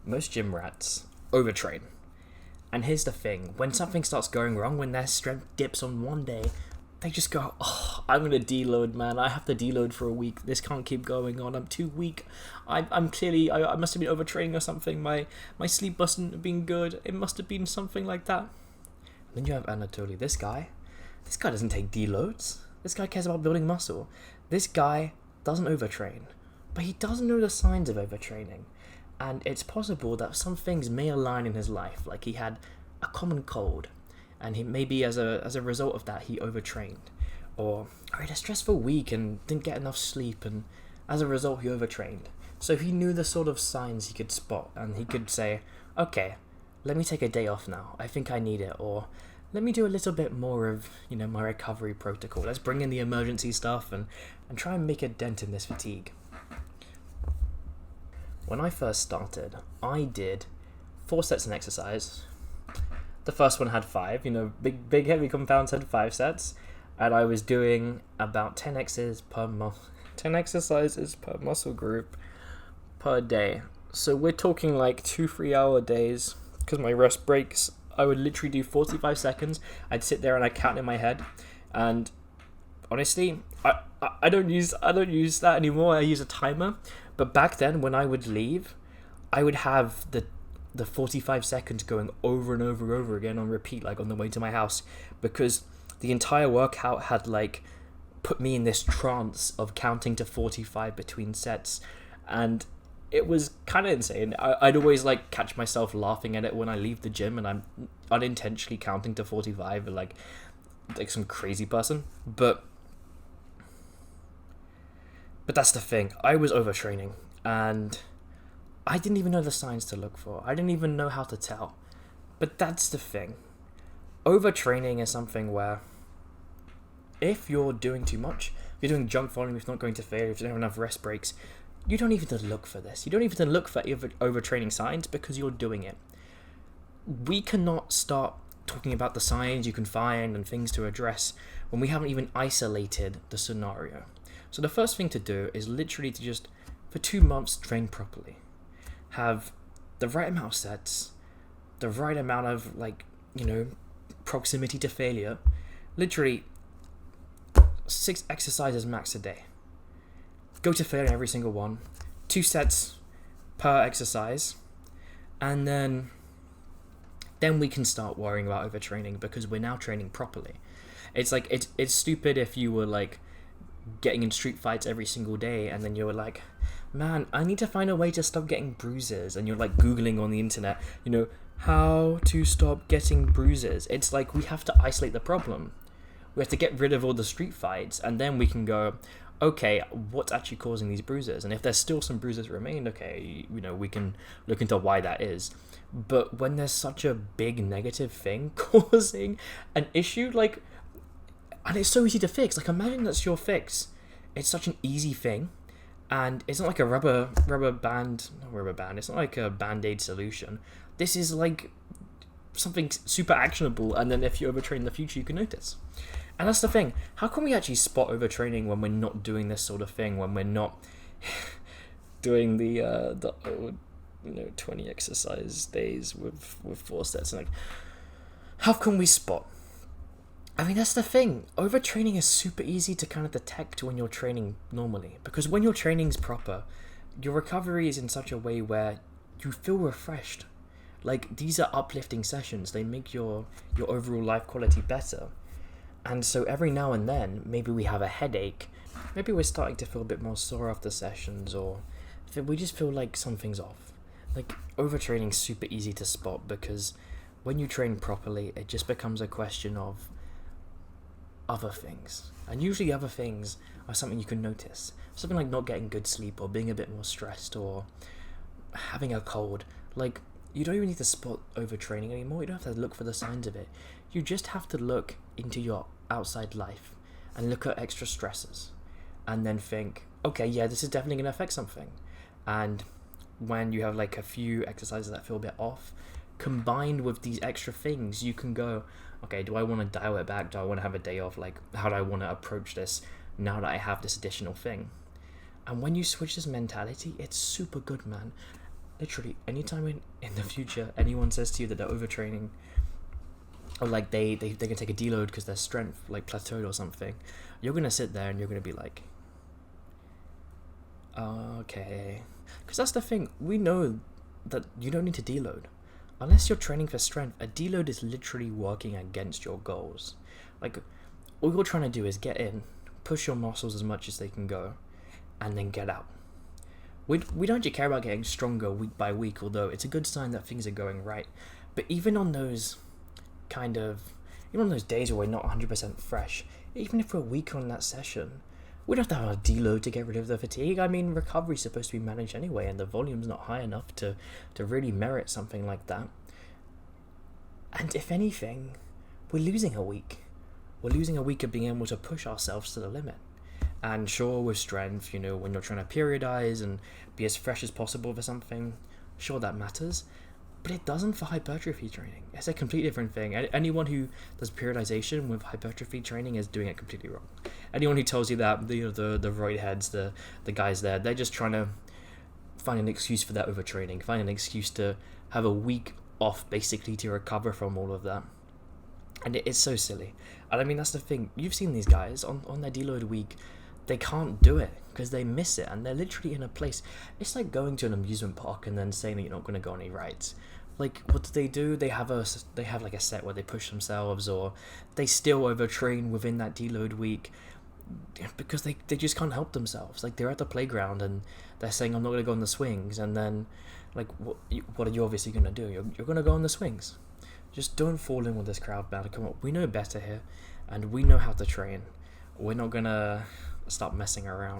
most gym rats overtrain. And here's the thing, when something starts going wrong, when their strength dips on one day, they just go, oh, I'm going to deload, man. I have to deload for a week. This can't keep going on. I'm too weak. I'm clearly, I must have been overtraining or something. My sleep mustn't have been good. It must have been something like that. And then you have Anatoly. This guy doesn't take deloads. This guy cares about building muscle. This guy doesn't overtrain, but he doesn't know the signs of overtraining. And it's possible that some things may align in his life, like he had a common cold, and he maybe as a result of that he overtrained, or he had a stressful week and didn't get enough sleep, and as a result he overtrained. So he knew the sort of signs he could spot, and he could say, okay, let me take a day off now. I think I need it, or let me do a little bit more of, my recovery protocol. Let's bring in the emergency stuff and try and make a dent in this fatigue. When I first started, I did 4 sets in exercise. The first one had 5, big heavy compounds had 5 sets, and I was doing about 10 exercises per muscle group per day. So we're talking like 2-3 hour days, because my rest breaks, I would literally do 45 seconds. I'd sit there and I'd count in my head, and honestly, I don't use that anymore. I use a timer. But back then, when I would leave, I would have the 45 seconds going over and over and over again on repeat, like on the way to my house, because the entire workout had like put me in this trance of counting to 45 between sets, and it was kind of insane. I'd always like catch myself laughing at it when I leave the gym and I'm unintentionally counting to 45 like some crazy person, but that's the thing. I was overtraining, and I didn't even know the signs to look for. I didn't even know how to tell. But that's the thing. Overtraining is something where if you're doing too much, if you're doing junk volume, if you're not going to failure, if you don't have enough rest breaks, you don't even have to look for this. You don't even have to look for overtraining signs, because you're doing it. We cannot start talking about the signs you can find and things to address when we haven't even isolated the scenario. So the first thing to do is literally to just, for 2 months, train properly. Have the right amount of sets, the right amount of, proximity to failure. Literally, 6 exercises max a day. Go to failure in every single one. 2 sets per exercise. And then we can start worrying about overtraining, because we're now training properly. It's like, it's stupid if you were like getting in street fights every single day and then you were like, man, I need to find a way to stop getting bruises, and you're like googling on the internet, how to stop getting bruises. It's like, we have to isolate the problem. We have to get rid of all the street fights, and then we can go, okay, what's actually causing these bruises? And if there's still some bruises remain, okay, we can look into why that is. But when there's such a big negative thing causing an issue, and it's so easy to fix. Like, imagine that's your fix. It's such an easy thing, and it's not like a rubber band. It's not like a Band-Aid solution. This is like something super actionable, and then if you overtrain in the future, you can notice. And that's the thing. How can we actually spot overtraining when we're not doing this sort of thing? When we're not doing the old 20 exercise days with 4 sets? And how can we spot? I mean, that's the thing. Overtraining is super easy to kind of detect when you're training normally, because when your training's proper, your recovery is in such a way where you feel refreshed. Like, these are uplifting sessions. They make your overall life quality better. And so every now and then, maybe we have a headache. Maybe we're starting to feel a bit more sore after sessions, or we just feel like something's off. Like, overtraining's super easy to spot, because when you train properly, it just becomes a question of other things. And usually other things are something you can notice. Something like not getting good sleep, or being a bit more stressed, or having a cold. Like, you don't even need to spot overtraining anymore. You don't have to look for the signs of it. You just have to look into your outside life and look at extra stresses, and then think, okay, yeah, this is definitely going to affect something. And when you have like a few exercises that feel a bit off, combined with these extra things, you can go, okay, do I want to dial it back? Do I want to have a day off? Like, how do I want to approach this now that I have this additional thing? And when you switch this mentality, it's super good, man. literally, anytime in the future anyone says to you that they're overtraining, or like they can take a deload because their strength like plateaued or something, you're gonna sit there and you're gonna be like, okay, because that's the thing. We know that you don't need to deload unless you're training for strength. A deload is literally working against your goals. Like, all you're trying to do is get in, push your muscles as much as they can go, and then get out. We don't actually care about getting stronger week by week, although it's a good sign that things are going right. But even on those days where we're not 100% fresh, even if we're weak on that session, we don't have to have a deload to get rid of the fatigue. I mean, recovery's supposed to be managed anyway, and the volume's not high enough to really merit something like that. And if anything, we're losing a week. We're losing a week of being able to push ourselves to the limit. And sure, with strength, when you're trying to periodize and be as fresh as possible for something, sure, that matters. But it doesn't for hypertrophy training. It's a completely different thing. Anyone who does periodization with hypertrophy training is doing it completely wrong. Anyone who tells you that, the roid heads, the guys there, they're just trying to find an excuse for that overtraining, find an excuse to have a week off, basically, to recover from all of that. And it's so silly. And I mean, that's the thing. You've seen these guys on their deload week. They can't do it because they miss it, and they're literally in a place. It's like going to an amusement park and then saying that you're not going to go on any rides. Like, what do? They have like a set where they push themselves, or they still overtrain within that deload week because they just can't help themselves. Like, they're at the playground and they're saying, I'm not going to go on the swings, and then like, what are you obviously going to do? You're going to go on the swings. Just don't fall in with this crowd, man. Come on, we know better here, and we know how to train. We're not going to stop messing around.